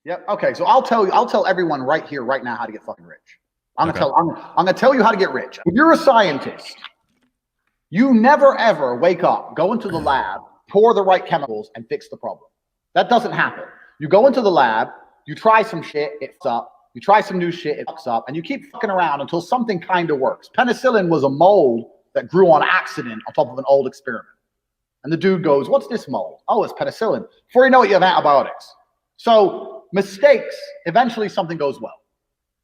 Yep. Okay. So I'll tell everyone right here, right now, how to get fucking rich. Okay. I'm gonna tell you how to get rich. If you're a scientist, you never ever wake up, go into the lab, pour the right chemicals, and fix the problem. That doesn't happen. You go into the lab, you try some shit, it fucks up. You try some new shit, it fucks up, and you keep fucking around until something kind of works. Penicillin was a mold that grew on accident on top of an old experiment. And the dude goes, "What's this mold?" "Oh, it's penicillin." Before you know it, you have antibiotics. So mistakes, eventually something goes well.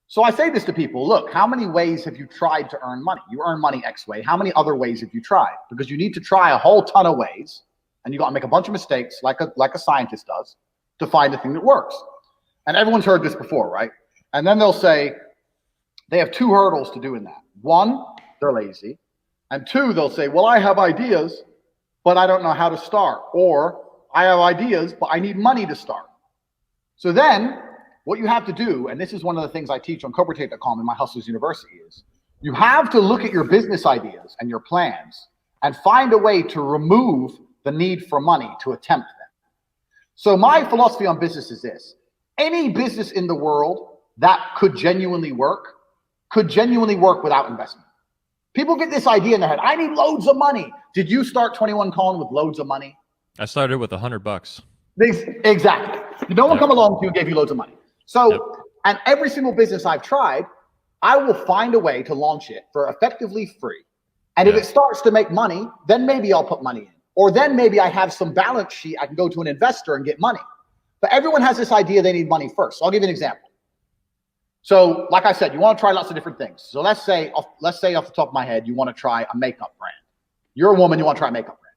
So I say this to people, look, how many ways have you tried to earn money? You earn money X way. How many other ways have you tried? Because you need to try a whole ton of ways, and you got to make a bunch of mistakes like a scientist does to find the thing that works. And everyone's heard this before, right? And then they'll say they have two hurdles to doing that. One, they're lazy. And two, they'll say, well, I have ideas, but I don't know how to start. Or I have ideas, but I need money to start. So then what you have to do, and this is one of the things I teach on CobraTate.com in my Hustlers University, is you have to look at your business ideas and your plans and find a way to remove the need for money to attempt them. So my philosophy on business is this. Any business in the world that could genuinely work without investment. People get this idea in their head. I need loads of money. Did you start 21 Colin with loads of money? I started with $100. Exactly. No one come along to you and gave you loads of money. So, and every single business I've tried, I will find a way to launch it for effectively free. And if it starts to make money, then maybe I'll put money in. Or then maybe I have some balance sheet. I can go to an investor and get money. But everyone has this idea they need money first. So I'll give you an example. So like I said, you want to try lots of different things. So let's say off the top of my head, you want to try a makeup brand. You're a woman, you want to try a makeup brand.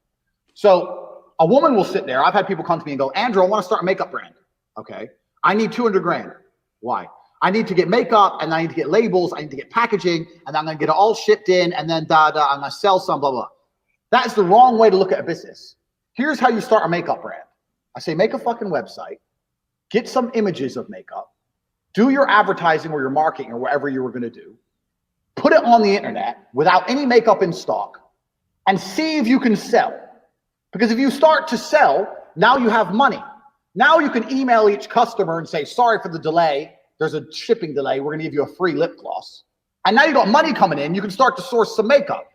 So a woman will sit there. I've had people come to me and go, Andrew, I want to start a makeup brand. Okay. I need 200 grand. Why? I need to get makeup and I need to get labels. I need to get packaging and I'm going to get it all shipped in and then I'm going to sell some, blah, blah. That is the wrong way to look at a business. Here's how you start a makeup brand. I say, make a fucking website, get some images of makeup, do your advertising or your marketing or whatever you were going to do, put it on the internet without any makeup in stock and see if you can sell. Because if you start to sell, now you have money. Now you can email each customer and say, sorry for the delay. There's a shipping delay. We're going to give you a free lip gloss. And now you got money coming in. You can start to source some makeup.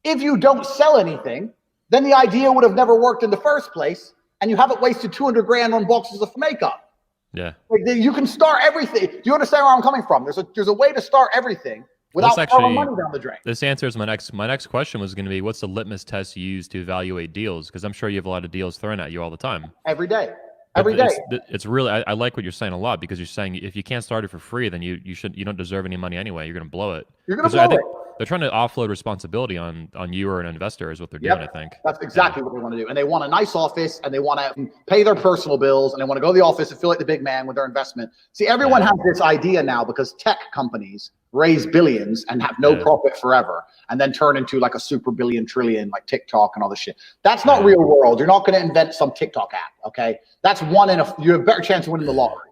If you don't sell anything, then the idea would have never worked in the first place. And you haven't wasted 200 grand on boxes of makeup. Yeah. Like you can start everything. Do you understand where I'm coming from? There's a way to start everything without throwing money down the drain. This answers my next question was going to be, what's the litmus test you use to evaluate deals? Because I'm sure you have a lot of deals thrown at you all the time. Every day. Every day. It's really, I like what you're saying a lot, because you're saying if you can't start it for free, then you don't deserve any money anyway. You're going to blow it. You're going to blow it. They're trying to offload responsibility on you or an investor is what they're doing, I think. That's exactly what they want to do. And they want a nice office and they want to pay their personal bills and they want to go to the office and feel like the big man with their investment. See, everyone has this idea now because tech companies raise billions and have no profit forever and then turn into like a super billion trillion like TikTok and all this shit. That's not real world. You're not going to invent some TikTok app, okay? That's you have a better chance of winning the lottery.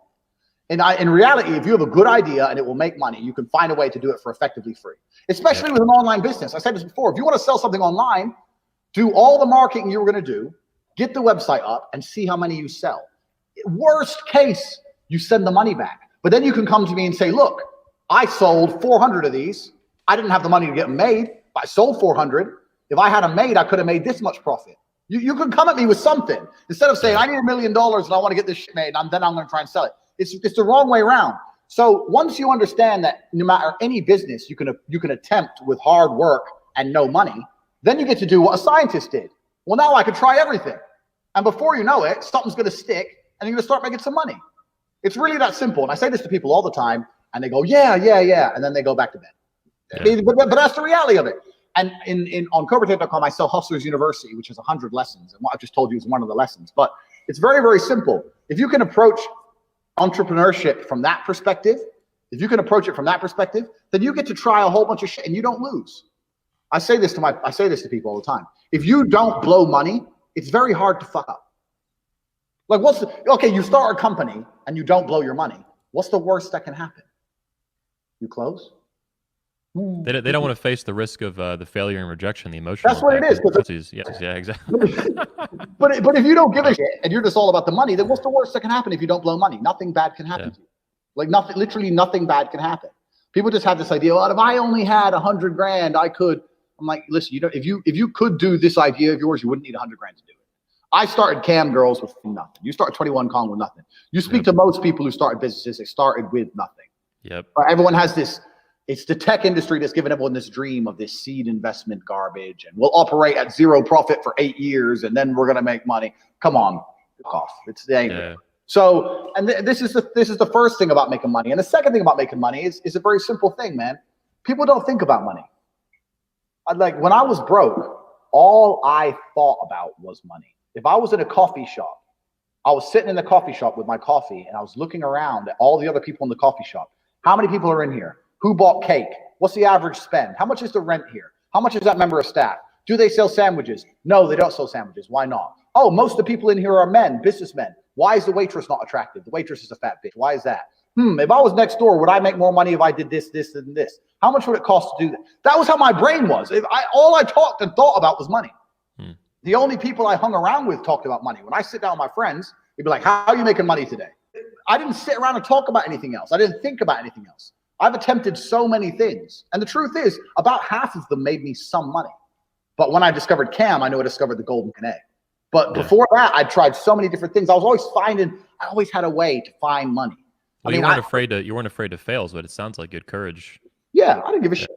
And in reality, if you have a good idea and it will make money, you can find a way to do it for effectively free, especially with an online business. I said this before. If you want to sell something online, do all the marketing you were going to do, get the website up and see how many you sell. Worst case, you send the money back. But then you can come to me and say, look, I sold 400 of these. I didn't have the money to get them made, but I sold 400. If I had them made, I could have made this much profit. You can come at me with something instead of saying, I need $1 million and I want to get this shit made and then I'm going to try and sell it. It's the wrong way around. So once you understand that no matter any business you can attempt with hard work and no money, then you get to do what a scientist did. Well, now I can try everything. And before you know it, something's going to stick and you're going to start making some money. It's really that simple. And I say this to people all the time and they go, yeah. And then they go back to bed. Yeah. But that's the reality of it. And on CobraTate.com, I sell Hustlers University, which has 100 lessons. And what I've just told you is one of the lessons. But it's very, very simple. If you can approach entrepreneurship from that perspective, then you get to try a whole bunch of shit and you don't lose. I say this to people all the time. If you don't blow money, it's very hard to fuck up. Like you start a company and you don't blow your money. What's the worst that can happen? You close? They don't want to face the risk of the failure and rejection, the emotional. That's what it is. Yeah, exactly. But if you don't give a shit and you're just all about the money, then what's the worst that can happen if you don't blow money? Nothing bad can happen to you. Like nothing, literally nothing bad can happen. People just have this idea, well, if I only had 100 grand, I could. I'm like, listen, if you could do this idea of yours, you wouldn't need 100 grand to do it. I started Cam Girls with nothing. You start 21 Con with nothing. You speak to most people who started businesses, they started with nothing. Yep. Everyone has this. It's the tech industry that's given everyone this dream of this seed investment garbage, and we'll operate at zero profit for 8 years, and then we're gonna make money. Come on, off. It's the angry. Yeah. So, and this is the first thing about making money, and the second thing about making money is a very simple thing, man. People don't think about money. Like when I was broke, all I thought about was money. If I was in a coffee shop, I was sitting in the coffee shop with my coffee, and I was looking around at all the other people in the coffee shop. How many people are in here? Who bought cake? What's the average spend? How much is the rent here? How much is that member of staff? Do they sell sandwiches? No, they don't sell sandwiches. Why not? Oh, most of the people in here are men, businessmen. Why is the waitress not attractive? The waitress is a fat bitch. Why is that? If I was next door, would I make more money if I did this, this, and this? How much would it cost to do that? That was how my brain was. All I talked and thought about was money. The only people I hung around with talked about money. When I sit down with my friends, they'd be like, how are you making money today? I didn't sit around and talk about anything else. I didn't think about anything else. I've attempted so many things. And the truth is, about half of them made me some money. But when I discovered Cam, I knew I discovered the golden egg. But before that, I tried so many different things. I always had a way to find money. Well, you weren't afraid to fail, but it sounds like good courage. Yeah, I didn't give a shit.